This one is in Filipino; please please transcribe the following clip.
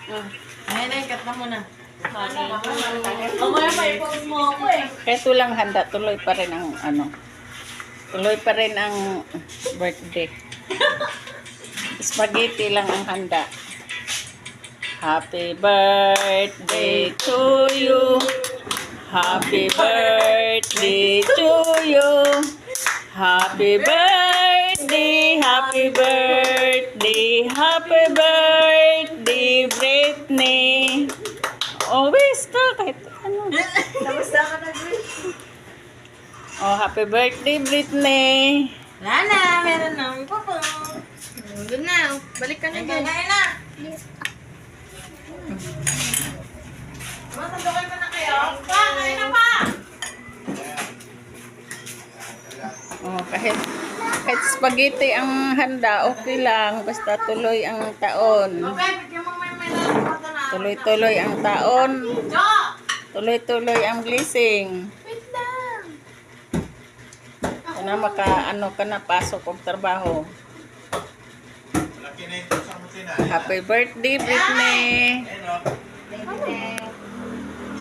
Ayun na, ikat na muna. Mamaya pa i-post mo ako eh. Kaya ito lang handa, tuloy pa rin ang ano. Tuloy pa rin ang birthday. Spaghetti lang ang handa. Happy birthday to you. Happy birthday to you. Happy birthday, happy birthday, happy birthday, Britney. Always ka, kahit ano. Tapos na ka na, Grace. Oh, happy birthday, Britney. Wala na, meron na. Papa. Doon na, balik ka na dyan. Kain na. Masandukan mo na kayo? Pa, kain na pa! Oh, kahit spaghetti ang handa, okay lang. Basta tuloy ang taon. Okay, bigyan mo may nalapat na. Tuloy-tuloy ang taon. Jo! Tuloy-tuloy ang blessing. Wait lang. Sana maka-ano ka na, pasok o trabaho. Happy birthday, Britney. Thank you,